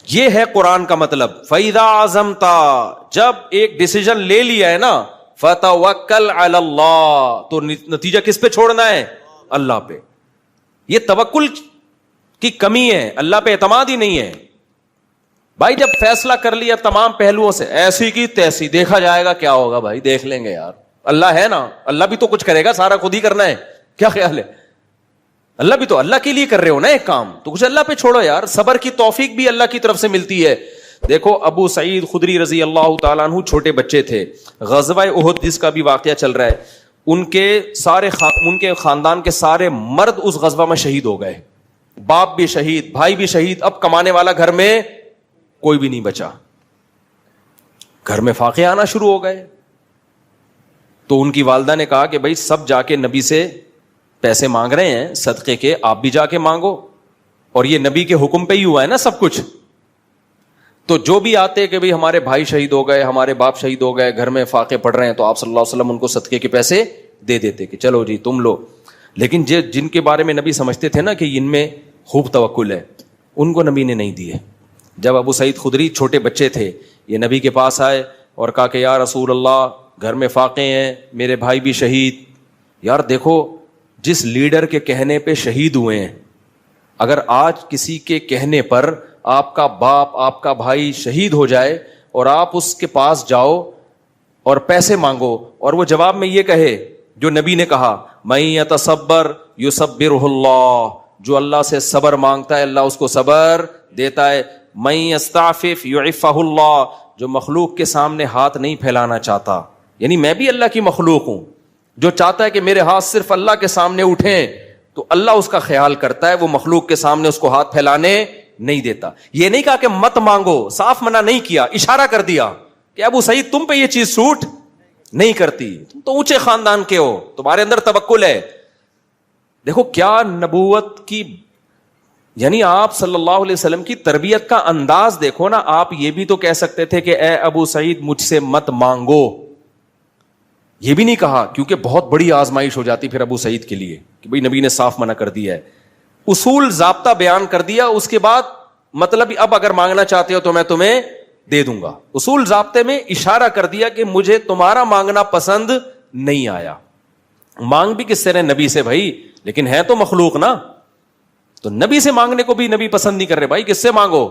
یہ ہے قرآن کا مطلب. فَإِذَا عَزَمْتَ, جب ایک ڈیسیژن لے لیا ہے نا, فَتَوَكَّلْ عَلَى اللَّهِ, تو نتیجہ کس پہ چھوڑنا ہے؟ اللہ پہ. یہ توکل کی کمی ہے, اللہ پہ اعتماد ہی نہیں ہے. بھائی جب فیصلہ کر لیا تمام پہلوؤں سے, ایسی کی تیسی, دیکھا جائے گا کیا ہوگا, بھائی دیکھ لیں گے یار, اللہ ہے نا, اللہ بھی تو کچھ کرے گا, سارا خود ہی کرنا ہے, کیا خیال ہے؟ اللہ بھی تو اللہ کے لیے کر رہے ہو نا ایک کام, تو کچھ اللہ پہ چھوڑو یار. صبر کی توفیق بھی اللہ کی طرف سے ملتی ہے. دیکھو ابو سعید خدری رضی اللہ تعالیٰ عنہ چھوٹے بچے تھے, غزوہ احد جس کا بھی واقعہ چل رہا ہے, ان کے خاندان کے سارے مرد اس غزوہ میں شہید ہو گئے, باپ بھی شہید, بھائی بھی شہید. اب کمانے والا گھر میں کوئی بھی نہیں بچا, گھر میں فاقے آنا شروع ہو گئے. تو ان کی والدہ نے کہا کہ بھائی سب جا کے نبی سے پیسے مانگ رہے ہیں صدقے کے, آپ بھی جا کے مانگو, اور یہ نبی کے حکم پہ ہی ہوا ہے نا سب کچھ. تو جو بھی آتے کہ بھئی ہمارے بھائی شہید ہو گئے, ہمارے باپ شہید ہو گئے, گھر میں فاقے پڑ رہے ہیں, تو آپ صلی اللہ علیہ وسلم ان کو صدقے کے پیسے دے دیتے کہ چلو جی تم لو. لیکن جن کے بارے میں نبی سمجھتے تھے نا کہ ان میں خوب توکل ہے, ان کو نبی نے نہیں دیے. جب ابو سعید خدری چھوٹے بچے تھے, یہ نبی کے پاس آئے اور کہا کہ یا رسول اللہ, گھر میں فاقے ہیں, میرے بھائی بھی شہید. یار دیکھو, جس لیڈر کے کہنے پہ شہید ہوئے ہیں, اگر آج کسی کے کہنے پر آپ کا باپ, آپ کا بھائی شہید ہو جائے اور آپ اس کے پاس جاؤ اور پیسے مانگو, اور وہ جواب میں یہ کہے جو نبی نے کہا, میں یتصبر یصبرہ اللہ, جو اللہ سے صبر مانگتا ہے اللہ اس کو صبر دیتا ہے. میں یستعفف یعفہ اللہ, جو مخلوق کے سامنے ہاتھ نہیں پھیلانا چاہتا, یعنی میں بھی اللہ کی مخلوق ہوں, جو چاہتا ہے کہ میرے ہاتھ صرف اللہ کے سامنے اٹھیں تو اللہ اس کا خیال کرتا ہے, وہ مخلوق کے سامنے اس کو ہاتھ پھیلانے نہیں دیتا. یہ نہیں کہا کہ مت مانگو, صاف منع نہیں کیا, اشارہ کر دیا کہ ابو سعید تم پہ یہ چیز سوٹ نہیں کرتی, تم تو اونچے خاندان کے ہو, تمہارے اندر توکل ہے. دیکھو کیا نبوت کی, یعنی آپ صلی اللہ علیہ وسلم کی تربیت کا انداز دیکھو نا. آپ یہ بھی تو کہہ سکتے تھے کہ اے ابو سعید مجھ سے مت مانگو, یہ بھی نہیں کہا, کیونکہ بہت بڑی آزمائش ہو جاتی پھر ابو سعید کے لیے کہ بھئی نبی نے صاف منع کر دیا ہے. اصول ضابطہ بیان کر دیا, اس کے بعد مطلب اب اگر مانگنا چاہتے ہو تو میں تمہیں دے دوں گا. اصول ضابطے میں اشارہ کر دیا کہ مجھے تمہارا مانگنا پسند نہیں آیا. مانگ بھی کس سے رہے؟ نبی سے بھائی, لیکن ہے تو مخلوق نا, تو نبی سے مانگنے کو بھی نبی پسند نہیں کر رہے. بھائی کس سے مانگو.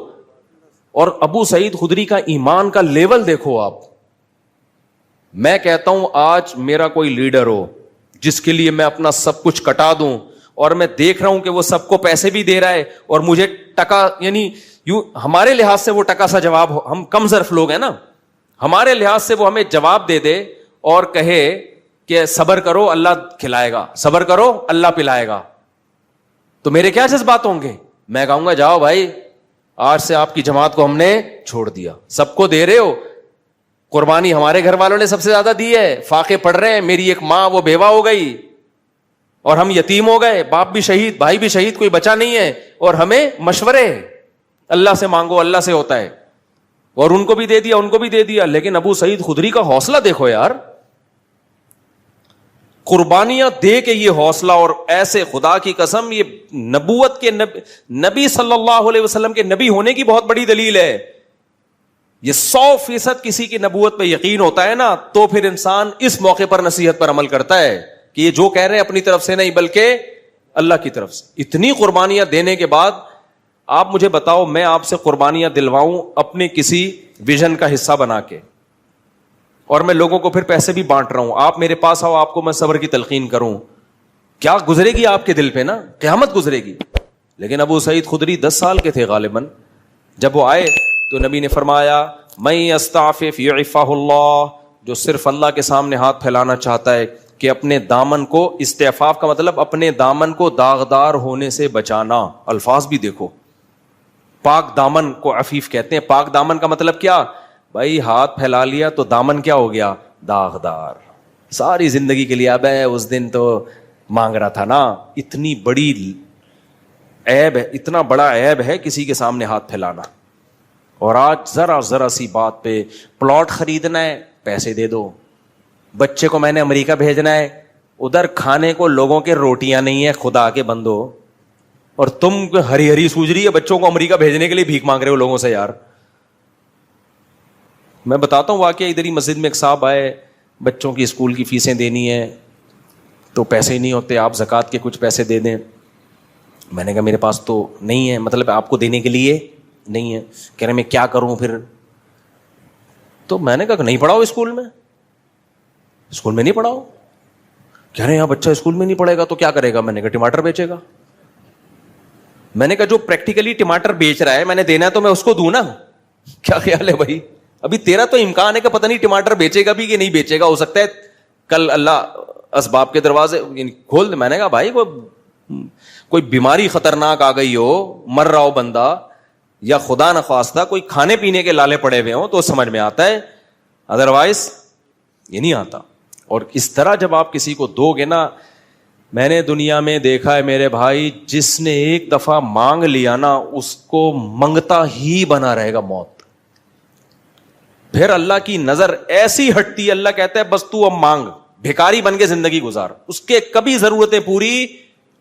اور ابو سعید خدری کا ایمان کا لیول دیکھو آپ. میں کہتا ہوں آج میرا کوئی لیڈر ہو جس کے لیے میں اپنا سب کچھ کٹا دوں, اور میں دیکھ رہا ہوں کہ وہ سب کو پیسے بھی دے رہا ہے اور مجھے ٹکا, یعنی یوں ہمارے لحاظ سے وہ ٹکا سا جواب, ہم کم ظرف لوگ ہیں نا, ہمارے لحاظ سے وہ ہمیں جواب دے دے اور کہے کہ صبر کرو اللہ کھلائے گا, صبر کرو اللہ پلائے گا, تو میرے کیا جذبات ہوں گے؟ میں کہوں گا جاؤ بھائی, آج سے آپ کی جماعت کو ہم نے چھوڑ دیا, سب کو دے رہے ہو, قربانی ہمارے گھر والوں نے سب سے زیادہ دی ہے, فاقے پڑ رہے ہیں, میری ایک ماں وہ بیوہ ہو گئی اور ہم یتیم ہو گئے, باپ بھی شہید, بھائی بھی شہید, کوئی بچا نہیں ہے, اور ہمیں مشورے اللہ سے مانگو, اللہ سے ہوتا ہے, اور ان کو بھی دے دیا, ان کو بھی دے دیا. لیکن ابو سعید خدری کا حوصلہ دیکھو یار, قربانیاں دے کے یہ حوصلہ, اور ایسے خدا کی قسم یہ نبوت کے نبی صلی اللہ علیہ وسلم کے نبی ہونے کی بہت بڑی دلیل ہے. یہ 100% کسی کی نبوت پہ یقین ہوتا ہے نا, تو پھر انسان اس موقع پر نصیحت پر عمل کرتا ہے کہ یہ جو کہہ رہے ہیں اپنی طرف سے نہیں بلکہ اللہ کی طرف سے. اتنی قربانیاں دینے کے بعد آپ مجھے بتاؤ, میں آپ سے قربانیاں دلواؤں اپنے کسی ویژن کا حصہ بنا کے, اور میں لوگوں کو پھر پیسے بھی بانٹ رہا ہوں, آپ میرے پاس آؤ, آپ کو میں صبر کی تلقین کروں, کیا گزرے گی آپ کے دل پہ نا, قیامت گزرے گی. لیکن ابو سعید خدری 10 سال کے تھے غالباً, جب وہ آئے تو نبی نے فرمایا میں استعفف یعفہ اللہ, جو صرف اللہ کے سامنے ہاتھ پھیلانا چاہتا ہے کہ اپنے دامن کو, استعفاف کا مطلب اپنے دامن کو داغدار ہونے سے بچانا. الفاظ بھی دیکھو, پاک دامن کو عفیف کہتے ہیں. پاک دامن کا مطلب کیا بھائی؟ ہاتھ پھیلا لیا تو دامن کیا ہو گیا؟ داغدار. ساری زندگی کے لیے اب اس دن تو مانگ رہا تھا نا, اتنی بڑی عیب ہے, اتنا بڑا عیب ہے کسی کے سامنے ہاتھ پھیلانا. اور آج ذرا سی بات پہ پلاٹ خریدنا ہے, پیسے دے دو. بچے کو میں نے امریکہ بھیجنا ہے, ادھر کھانے کو لوگوں کے روٹیاں نہیں ہیں, خدا کے بندو اور تم ہری ہری سوج رہی ہے بچوں کو امریکہ بھیجنے کے لیے بھیک مانگ رہے ہو لوگوں سے یار. میں بتاتا ہوں واقعہ, ادھر ہی مسجد میں ایک صاحب آئے, بچوں کی اسکول کی فیسیں دینی ہے تو پیسے نہیں ہوتے, آپ زکوٰۃ کے کچھ پیسے دے دیں. میں نے کہا میرے پاس تو نہیں ہے, مطلب آپ کو دینے کے لیے نہیں ہے. کہہ رہے میں کیا کروں پھر؟ تو میں نے کہا کہ نہیں پڑھاؤ اسکول میں, اسکول میں نہیں پڑھاؤ. کہہ رہے یہاں بچہ اسکول میں نہیں پڑھے گا تو کیا کرے گا؟ میں نے کہا ٹماٹر بیچے گا. میں نے کہا جو پریکٹیکلی ٹماٹر بیچ رہا ہے, میں نے دینا ہے تو میں اس کو دوں نا. کیا خیال ہے بھائی؟ ابھی تیرا تو امکان ہے کہ پتہ نہیں ٹماٹر بیچے گا بھی کہ نہیں بیچے گا, ہو سکتا ہے کل اللہ اسباب کے دروازے کھول دے. میں نے کہا بھائی کوئی بیماری خطرناک آ گئی ہو, مر رہا ہو بندہ, یا خدا نخواستہ کوئی کھانے پینے کے لالے پڑے ہوئے ہوں تو سمجھ میں آتا ہے, ادروائز یہ نہیں آتا. اور اس طرح جب آپ کسی کو دو گے نا, میں نے دنیا میں دیکھا ہے میرے بھائی, جس نے ایک دفعہ مانگ لیا نا اس کو منگتا ہی بنا رہے گا موت. پھر اللہ کی نظر ایسی ہٹتی ہے, اللہ کہتا ہے بس تو اب مانگ, بھیکاری بن کے زندگی گزار, اس کے کبھی ضرورتیں پوری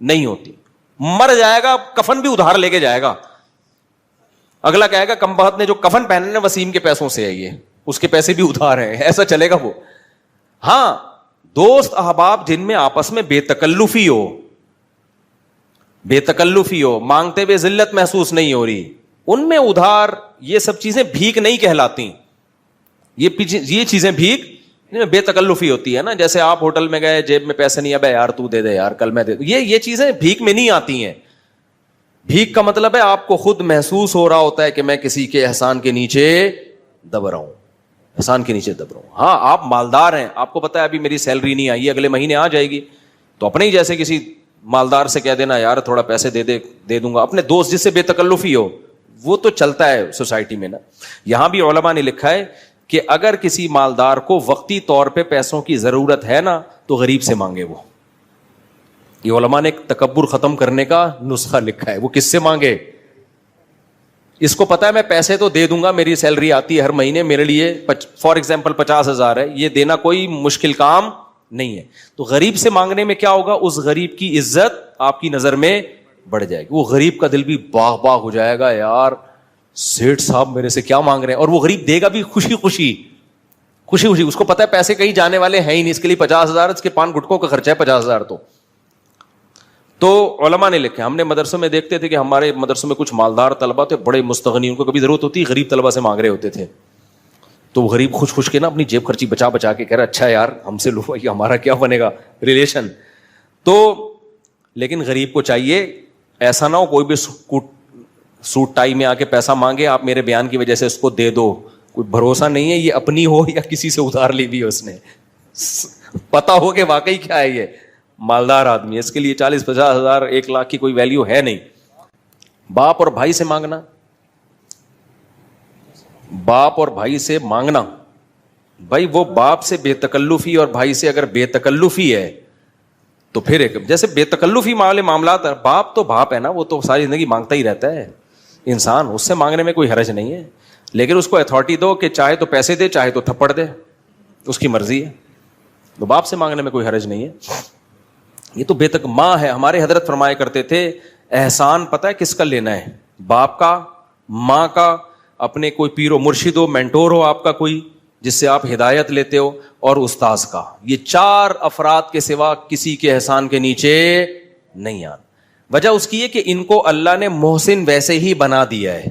نہیں ہوتی. مر جائے گا, کفن بھی ادھار لے کے جائے گا. اگلا کہے گا کم بخت نے جو کفن پہنے نا وسیم کے پیسوں سے ہے, یہ اس کے پیسے بھی ادھار ہیں, ایسا چلے گا وہ. ہاں دوست احباب جن میں آپس میں بے تکلفی ہو, مانگتے ہوئے ذلت محسوس نہیں ہو رہی, ان میں ادھار یہ سب چیزیں بھیک نہیں کہلاتی. یہ چیزیں بھیک بے تکلفی ہوتی ہے نا. جیسے آپ ہوٹل میں گئے, جیب میں پیسے نہیں, ابے یار تو دے دے یار, کل میں دے دوں, یہ چیزیں بھیک میں نہیں آتی ہیں. بھیک کا مطلب ہے آپ کو خود محسوس ہو رہا ہوتا ہے کہ میں کسی کے احسان کے نیچے دب رہا ہوں, احسان کے نیچے دب رہا ہوں. ہاں آپ مالدار ہیں, آپ کو پتا ہے ابھی میری سیلری نہیں آئی ہے, اگلے مہینے آ جائے گی, تو اپنے ہی جیسے کسی مالدار سے کہہ دینا یار تھوڑا پیسے دے دوں گا. اپنے دوست جس سے بے تکلفی ہو, وہ تو چلتا ہے سوسائٹی میں نا. یہاں بھی علماء نے لکھا ہے کہ اگر کسی مالدار کو وقتی طور پہ پیسوں کی ضرورت ہے نا تو غریب سے مانگے. وہ یہ علماء نے ایک تکبر ختم کرنے کا نسخہ لکھا ہے. وہ کس سے مانگے؟ اس کو پتا ہے میں پیسے تو دے دوں گا, میری سیلری آتی ہے ہر مہینے, میرے لیے فار ایگزامپل 50,000 ہے, یہ دینا کوئی مشکل کام نہیں ہے. تو غریب سے مانگنے میں کیا ہوگا, اس غریب کی عزت آپ کی نظر میں بڑھ جائے گی. وہ غریب کا دل بھی باغ باغ ہو جائے گا, یار سیٹھ صاحب میرے سے کیا مانگ رہے ہیں. اور وہ غریب دے گا بھی خوشی خوشی. اس کو پتا ہے پیسے کہیں جانے والے ہیں ہی نہیں, اس کے لیے 50,000, اس کے پان گٹکوں کا خرچہ ہے 50,000. تو علماء نے لکھے, ہم نے مدرسوں میں دیکھتے تھے کہ ہمارے مدرسوں میں کچھ مالدار طلبہ تھے, بڑے مستغنی, ان کو کبھی ضرورت ہوتی غریب طلبہ سے مانگ رہے ہوتے تھے. تو وہ غریب خوش کے نا اپنی جیب خرچی بچا کے کہہ رہا اچھا یار ہم سے لو, یہ ہمارا کیا بنے گا ریلیشن. تو لیکن غریب کو چاہیے ایسا نہ ہو کوئی بھی سوٹ ٹائی میں آ کے پیسہ مانگے, آپ میرے بیان کی وجہ سے اس کو دے دو. کوئی بھروسہ نہیں ہے یہ اپنی ہو یا کسی سے ادھار لی بھی ہے اس نے, پتا ہو کہ واقعی کیا ہے یہ مالدار آدمی. اس کے لیے 40-50,000 1,00,000 کی کوئی ویلیو ہے نہیں. باپ اور بھائی سے مانگنا, بھائی وہ باپ سے بے تکلفی اور بھائی سے اگر بے تکلفی ہے تو پھر ایک جیسے بے تکلفی والے معاملات, باپ تو باپ ہے نا, وہ تو ساری زندگی مانگتا ہی رہتا ہے انسان, اس سے مانگنے میں کوئی حرج نہیں ہے. لیکن اس کو اتھارٹی دو کہ چاہے تو پیسے دے چاہے تو تھپڑ دے, اس کی مرضی ہے. تو باپ سے مانگنے میں کوئی حرج نہیں ہے. یہ تو بے تک ماں ہے. ہمارے حضرت فرمایا کرتے تھے احسان پتہ ہے کس کا لینا ہے, باپ کا, ماں کا, اپنے کوئی پیر و مرشد ہو, مینٹور ہو آپ کا کوئی جس سے آپ ہدایت لیتے ہو, اور استاذ کا. یہ 4 افراد کے سوا کسی کے احسان کے نیچے نہیں آنا. وجہ اس کی ہے کہ ان کو اللہ نے محسن ویسے ہی بنا دیا ہے.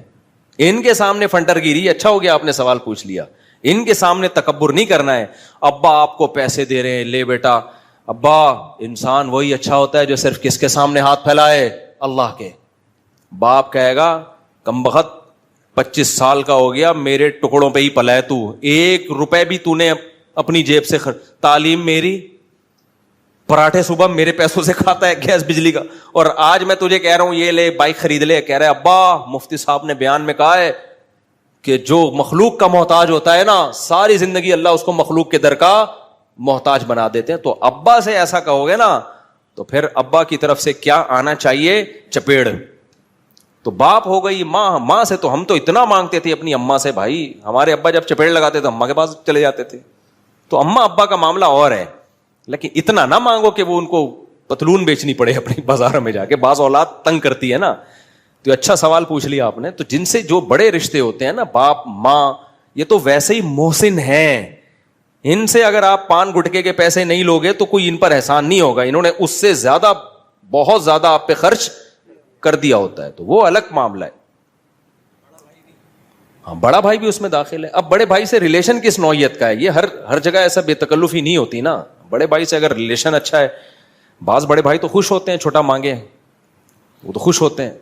ان کے سامنے فنٹر گیری, اچھا ہو گیا آپ نے سوال پوچھ لیا, ان کے سامنے تکبر نہیں کرنا ہے. ابا آپ کو پیسے دے رہے ہیں, لے بیٹا. ابا انسان وہی اچھا ہوتا ہے جو صرف کس کے سامنے ہاتھ پھیلائے, اللہ کے. باپ کہے گا کمبخت 25 سال کا ہو گیا, میرے ٹکڑوں پہ ہی پلا ہے تو, 1 روپے بھی تو نے اپنی جیب سے تعلیم میری, پراٹھے صبح میرے پیسوں سے کھاتا ہے, گیس بجلی کا, اور آج میں تجھے کہہ رہا ہوں یہ لے بائک خرید لے. کہہ رہے ابا مفتی صاحب نے بیان میں کہا ہے کہ جو مخلوق کا محتاج ہوتا ہے نا ساری زندگی اللہ اس کو مخلوق کے در کا محتاج بنا دیتے ہیں. تو ابا سے ایسا کہو گے نا تو پھر ابا کی طرف سے کیا آنا چاہیے, چپیڑ. تو باپ ہو گئی ماں, ماں سے تو ہم تو اتنا مانگتے تھے اپنی اماں سے, بھائی ہمارے ابا جب چپیڑ لگاتے تو اماں کے پاس چلے جاتے تھے. تو اماں ابا کا معاملہ اور ہے, لیکن اتنا نہ مانگو کہ وہ ان کو پتلون بیچنی پڑے اپنی بازار میں جا کے. بعض اولاد تنگ کرتی ہے نا. تو اچھا سوال پوچھ لیا آپ نے. تو جن سے جو بڑے رشتے ہوتے ہیں نا, باپ ماں, یہ تو ویسے ہی محسن ہیں. ان سے اگر آپ پان گٹکے کے پیسے نہیں لوگے تو کوئی ان پر احسان نہیں ہوگا. انہوں نے اس سے زیادہ, بہت زیادہ آپ پہ خرچ کر دیا ہوتا ہے, تو وہ الگ معاملہ ہے. ہاں, بڑا بھائی بھی اس میں داخل ہے. اب بڑے بھائی سے ریلیشن کس نوعیت کا ہے, یہ ہر جگہ ایسا بے تکلفی نہیں ہوتی نا. بڑے بھائی سے اگر ریلیشن اچھا ہے, بعض بڑے بھائی تو خوش ہوتے ہیں چھوٹا مانگے, وہ تو خوش ہوتے ہیں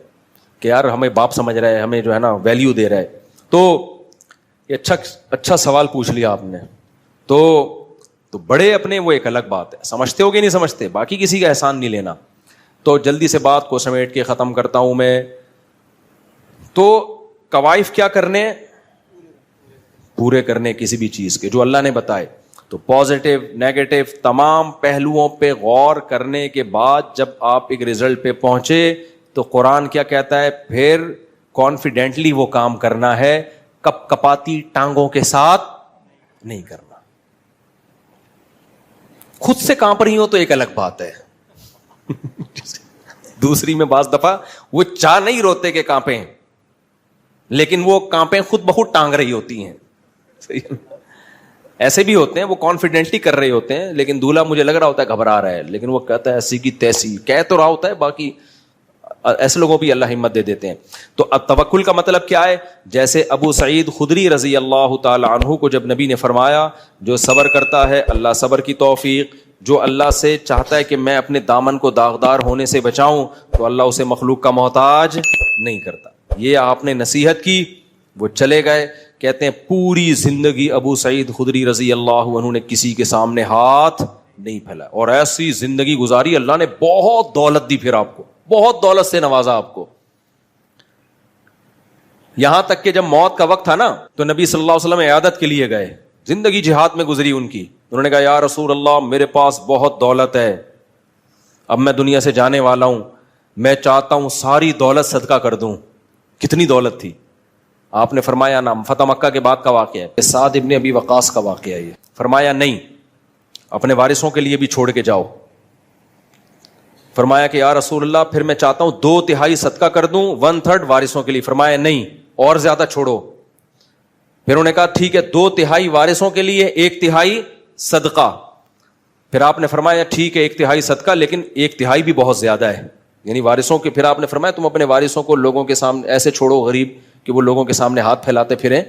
کہ یار ہمیں باپ سمجھ رہا ہے, ہمیں جو ہے نا ویلیو دے رہا ہے. تو یہ اچھا سوال پوچھ لیا آپ نے. تو بڑے اپنے وہ ایک الگ بات ہے, سمجھتے ہو کہ نہیں سمجھتے, باقی کسی کا احسان نہیں لینا. تو جلدی سے بات کو سمیٹ کے ختم کرتا ہوں میں. تو قوائف کیا کرنے, پورے کرنے کسی بھی چیز کے جو اللہ نے بتائے. تو پازیٹیو نیگیٹو تمام پہلوؤں پہ غور کرنے کے بعد جب آپ ایک رزلٹ پہ پہنچے تو قرآن کیا کہتا ہے, پھر کانفیڈنٹلی وہ کام کرنا ہے, کپ کپاتی ٹانگوں کے ساتھ نہیں کرنا. خود سے کانپ رہی ہو تو ایک الگ بات ہے, دوسری میں بعض دفعہ وہ چاہ نہیں روتے کہ کانپیں, لیکن وہ کانپیں خود بخود ٹانگ رہی ہوتی ہیں. ایسے بھی ہوتے ہیں وہ کانفیڈنٹلی کر رہے ہوتے ہیں, لیکن دولہا مجھے لگ رہا ہوتا ہے گھبرا رہا ہے, لیکن وہ کہتا ہے ایسی کی تیسی, کہہ تو رہا ہوتا ہے, باقی ایسے لوگوں بھی اللہ ہمت دے دیتے ہیں. تو توکل کا مطلب کیا ہے, جیسے ابو سعید خدری رضی اللہ تعالی عنہ کو جب نبی نے فرمایا جو صبر کرتا ہے اللہ صبر کی توفیق, جو اللہ سے چاہتا ہے کہ میں اپنے دامن کو داغدار ہونے سے بچاؤں تو اللہ اسے مخلوق کا محتاج نہیں کرتا. یہ آپ نے نصیحت کی, وہ چلے گئے. کہتے ہیں پوری زندگی ابو سعید خدری رضی اللہ عنہ نے کسی کے سامنے ہاتھ نہیں پھیلا, اور ایسی زندگی گزاری, اللہ نے بہت دولت دی, پھر آپ کو بہت دولت سے نوازا آپ کو. یہاں تک کہ جب موت کا وقت تھا نا تو نبی صلی اللہ علیہ وسلم عیادت کے لیے گئے. زندگی جہاد میں گزری ان کی. انہوں نے کہا یا رسول اللہ میرے پاس بہت دولت ہے, اب میں دنیا سے جانے والا ہوں, میں چاہتا ہوں ساری دولت صدقہ کر دوں. کتنی دولت تھی؟ آپ نے فرمایا نا, فتح مکہ کے بعد کا واقعہ ہے, سعد ابن ابی وقاص کا واقعہ ہے یہ. فرمایا نہیں, اپنے وارثوں کے لیے بھی چھوڑ کے جاؤ. فرمایا کہ یا رسول اللہ پھر میں چاہتا ہوں 2/3 صدقہ کر دوں, 1/3 وارثوں کے لیے. فرمایا نہیں, اور زیادہ چھوڑو. پھر انہوں نے کہا ٹھیک ہے 2/3 وارثوں کے لیے, 1/3 صدقہ. پھر آپ نے فرمایا ٹھیک ہے 1/3 صدقہ, لیکن 1/3 بھی بہت زیادہ ہے, یعنی وارثوں کے. پھر آپ نے فرمایا تم اپنے وارثوں کو لوگوں کے سامنے ایسے چھوڑو غریب کہ وہ لوگوں کے سامنے ہاتھ پھیلاتے پھریں.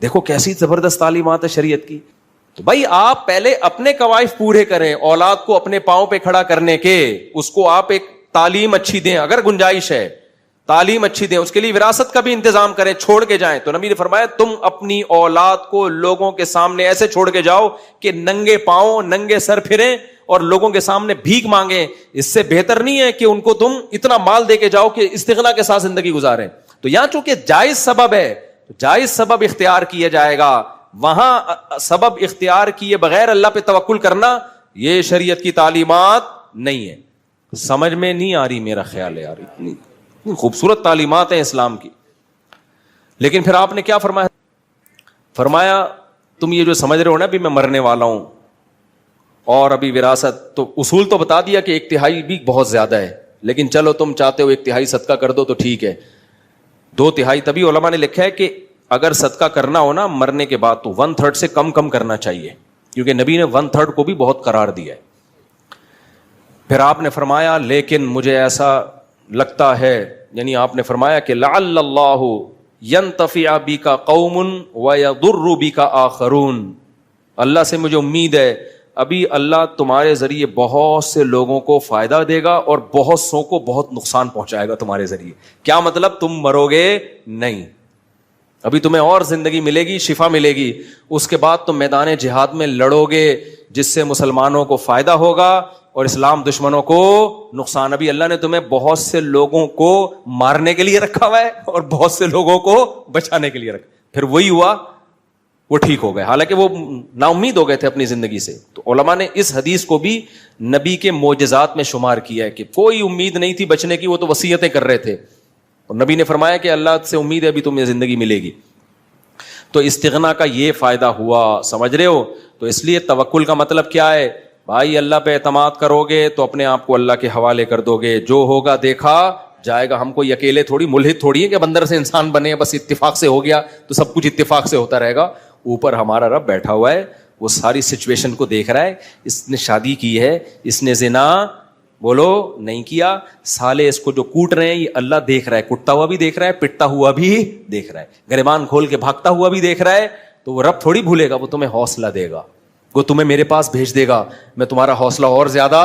دیکھو کیسی زبردست تعلیمات ہے شریعت کی. تو بھائی آپ پہلے اپنے قوائف پورے کریں, اولاد کو اپنے پاؤں پہ کھڑا کرنے کے, اس کو آپ ایک تعلیم اچھی دیں, اگر گنجائش ہے تعلیم اچھی دیں, اس کے لیے وراثت کا بھی انتظام کریں, چھوڑ کے جائیں. تو نبی نے فرمایا تم اپنی اولاد کو لوگوں کے سامنے ایسے چھوڑ کے جاؤ کہ ننگے پاؤں ننگے سر پھریں اور لوگوں کے سامنے بھیک مانگیں. اس سے بہتر نہیں ہے کہ ان کو تم اتنا مال دے کے جاؤ کہ استغنا کے ساتھ زندگی گزاریں. تو یہاں چونکہ جائز سبب ہے, جائز سبب اختیار کیا جائے گا. وہاں سبب اختیار کیے بغیر اللہ پہ توکل کرنا یہ شریعت کی تعلیمات نہیں ہے. سمجھ میں نہیں آ رہی, میرا خیال ہے یار, اتنی خوبصورت تعلیمات ہیں اسلام کی. لیکن پھر آپ نے کیا فرمایا, فرمایا تم یہ جو سمجھ رہے ہو نا ابھی میں مرنے والا ہوں اور ابھی وراثت, تو اصول تو بتا دیا کہ 1/3 بھی بہت زیادہ ہے, لیکن چلو تم چاہتے ہو 1/3 صدقہ کر دو تو ٹھیک ہے. 2/3 تبھی علماء نے لکھا ہے کہ اگر صدقہ کرنا ہو نا مرنے کے بعد تو 1/3 سے کم کرنا چاہیے, کیونکہ نبی نے 1/3 کو بھی بہت قرار دیا ہے. پھر آپ نے فرمایا لیکن مجھے ایسا لگتا ہے, یعنی آپ نے فرمایا کہ لعل اللہ ینتفع بک قوم ویضر بک آخرون, اللہ سے مجھے امید ہے ابھی اللہ تمہارے ذریعے بہت سے لوگوں کو فائدہ دے گا اور بہت سو کو بہت نقصان پہنچائے گا تمہارے ذریعے. کیا مطلب, تم مرو گے نہیں, ابھی تمہیں اور زندگی ملے گی, شفا ملے گی, اس کے بعد تم میدان جہاد میں لڑو گے جس سے مسلمانوں کو فائدہ ہوگا اور اسلام دشمنوں کو نقصان. ابھی اللہ نے تمہیں بہت سے لوگوں کو مارنے کے لیے رکھا ہوا ہے اور بہت سے لوگوں کو بچانے کے لیے رکھا. پھر وہی ہوا, وہ ٹھیک ہو گئے, حالانکہ وہ نا امید ہو گئے تھے اپنی زندگی سے. تو علماء نے اس حدیث کو بھی نبی کے معجزات میں شمار کیا ہے کہ کوئی امید نہیں تھی بچنے کی, وہ تو وصیتیں کر رہے تھے, اور نبی نے فرمایا کہ اللہ سے امید ہے ابھی تمہیں زندگی ملے گی. تو استغنا کا یہ فائدہ ہوا, سمجھ رہے ہو. تو اس لیے توکل کا مطلب کیا ہے, بھائی اللہ پہ اعتماد کرو گے تو اپنے آپ کو اللہ کے حوالے کر دو گے, جو ہوگا دیکھا جائے گا. ہم کوئی اکیلے تھوڑی ملحد تھوڑی ہے کہ بندر سے انسان بنے, بس اتفاق سے ہو گیا تو سب کچھ اتفاق سے ہوتا رہے گا. اوپر ہمارا رب بیٹھا ہوا ہے, وہ ساری سچویشن کو دیکھ رہا ہے. اس نے شادی کی ہے, اس نے زنا بولو نہیں کیا, سالے اس کو جو کوٹ رہے ہیں یہ اللہ دیکھ رہا ہے, کٹتا ہوا بھی دیکھ رہا ہے, پٹتا ہوا بھی دیکھ رہا ہے, گریبان کھول کے بھاگتا ہوا بھی دیکھ رہا ہے. تو وہ رب تھوڑی بھولے گا, وہ تمہیں حوصلہ دے گا, وہ تمہیں میرے پاس بھیج دے گا, میں تمہارا حوصلہ اور زیادہ.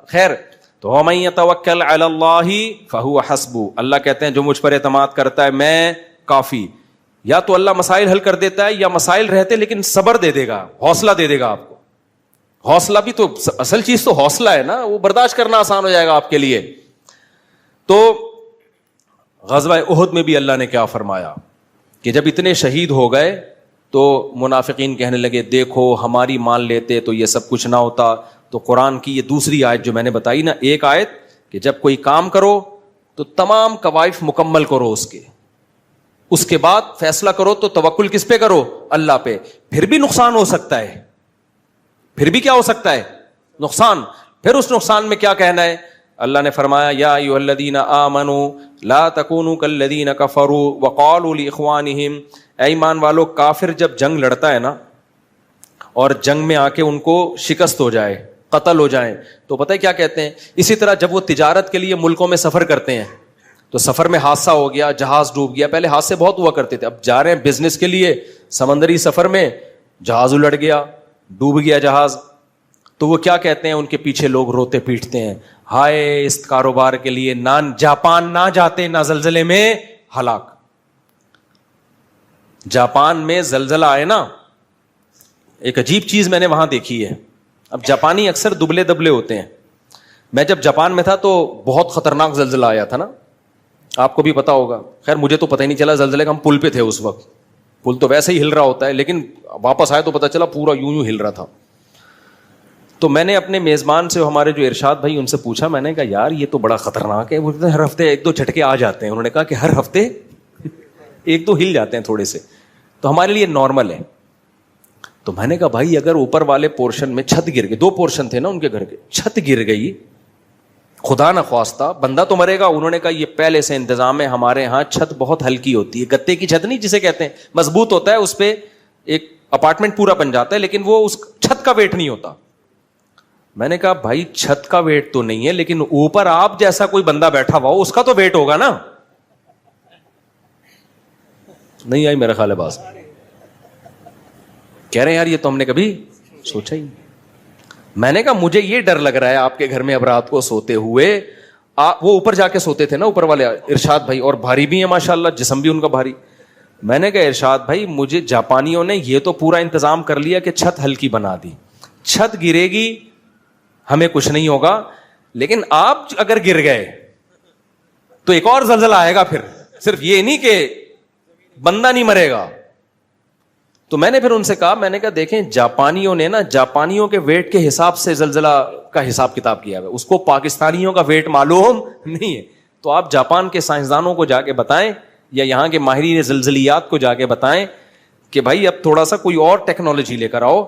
خیر تو وَمَن يَتَوَكَّلْ عَلَى اللَّهِ فَهُوَ حَسْبُهُ, اللہ کہتے ہیں جو مجھ پر اعتماد کرتا ہے میں کافی. یا تو اللہ مسائل حل کر دیتا ہے, یا مسائل رہتے لیکن صبر دے دے گا, حوصلہ دے دے گا آپ کو. حوصلہ بھی تو اصل چیز تو حوصلہ ہے نا, وہ برداشت کرنا آسان ہو جائے گا آپ کے لیے. تو غزوہ احد میں بھی اللہ نے کیا فرمایا کہ جب اتنے شہید ہو گئے تو منافقین کہنے لگے دیکھو ہماری مان لیتے تو یہ سب کچھ نہ ہوتا. تو قرآن کی یہ دوسری آیت جو میں نے بتائی نا, ایک آیت کہ جب کوئی کام کرو تو تمام قوائف مکمل کرو, اس کے بعد فیصلہ کرو تو توکل کس پہ کرو, اللہ پہ. پھر بھی نقصان ہو سکتا ہے, پھر بھی کیا ہو سکتا ہے, نقصان. پھر اس نقصان میں کیا کہنا ہے, اللہ نے فرمایا یا ایھا الذین آمنوا لا تکونوا کالذین کفروا وقالوا لاخوانہم, اے ایمان والو کافر جب جنگ لڑتا ہے نا اور جنگ میں آ کے ان کو شکست ہو جائے, قتل ہو جائیں, تو پتہ ہے کیا کہتے ہیں. اسی طرح جب وہ تجارت کے لیے ملکوں میں سفر کرتے ہیں تو سفر میں حادثہ ہو گیا, جہاز ڈوب گیا, پہلے حادثے بہت ہوا کرتے تھے, اب جا رہے ہیں بزنس کے لیے سمندری سفر میں, جہاز الٹ گیا, ڈوب گیا جہاز, تو وہ کیا کہتے ہیں, ان کے پیچھے لوگ روتے پیٹتے ہیں, ہائے اس کاروبار کے لیے نہ جاپان نہ جاتے, نہ زلزلے میں ہلاک. جاپان میں زلزلہ آئے نا, ایک عجیب چیز میں نے وہاں دیکھی ہے. اب جاپانی اکثر دبلے دبلے ہوتے ہیں. میں جب جاپان میں تھا تو بہت خطرناک زلزلہ آیا تھا نا, آپ کو بھی پتا ہوگا. خیر مجھے تو پتہ ہی نہیں چلا زلزلے کا, ہم پل پہ تھے اس وقت, پل تو ویسے ہی ہل رہا ہوتا ہے, لیکن واپس آئے تو پتہ چلا پورا یوں ہل رہا تھا. تو میں نے اپنے میزبان سے, ہمارے جو ارشاد بھائی, ان سے پوچھا, میں نے کہا یار یہ تو بڑا خطرناک ہے. وہ کہتے ہیں ہر ہفتے ایک دو جھٹکے آ جاتے ہیں. انہوں نے کہا کہ ہر ہفتے ایک دو ہل جاتے ہیں تھوڑے سے, تو ہمارے لیے نارمل ہے. تو میں نے کہا بھائی اگر اوپر والے پورشن میں چھت گر گئی, 2 پورشن تھے نا ان کے گھر کے, چھت گر گئی, خدا نہ خواستہ بندہ تو مرے گا. انہوں نے کہا یہ پہلے سے انتظام ہے, ہمارے ہاں چھت بہت ہلکی ہوتی ہے, گتے کی چھت نہیں جسے کہتے ہیں, مضبوط ہوتا ہے, اس پہ ایک اپارٹمنٹ پورا بن جاتا ہے, لیکن وہ اس چھت کا ویٹ نہیں ہوتا. میں نے کہا بھائی چھت کا ویٹ تو نہیں ہے, لیکن اوپر آپ جیسا کوئی بندہ بیٹھا ہوا ہو اس کا تو ویٹ ہوگا نا. نہیں آئی میرا خیال ہے باز, کہہ رہے ہیں یار یہ تو ہم نے کبھی سوچا ہی. میں نے کہا مجھے یہ ڈر لگ رہا ہے آپ کے گھر میں اب رات کو سوتے ہوئے, وہ اوپر جا کے سوتے تھے نا اوپر والے ارشاد بھائی, اور بھاری بھی ہیں ماشاءاللہ, جسم بھی ان کا بھاری. میں نے کہا ارشاد بھائی مجھے جاپانیوں نے یہ تو پورا انتظام کر لیا کہ چھت ہلکی بنا دی, چھت گرے گی ہمیں کچھ نہیں ہوگا, لیکن آپ اگر گر گئے تو ایک اور زلزلہ آئے گا. پھر صرف یہ نہیں کہ بندہ نہیں مرے گا. تو میں نے پھر ان سے کہا, میں نے کہا دیکھیں جاپانیوں نے نا, جاپانیوں کے ویٹ کے حساب سے زلزلہ کا حساب کتاب کیا ہے, اس کو پاکستانیوں کا ویٹ معلوم نہیں ہے. تو آپ جاپان کے سائنسدانوں کو جا کے بتائیں, یا یہاں کے ماہرین زلزلیات کو جا کے بتائیں کہ بھائی اب تھوڑا سا کوئی اور ٹیکنالوجی لے کر آؤ,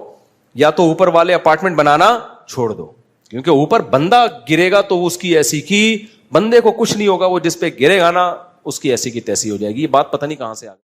یا تو اوپر والے اپارٹمنٹ بنانا چھوڑ دو, کیونکہ اوپر بندہ گرے گا تو اس کی ایسی کی, بندے کو کچھ نہیں ہوگا, وہ جس پہ گرے گا نا اس کی ایسی کی تیسی ہو جائے گی. یہ بات پتہ نہیں کہاں سے آ گئی.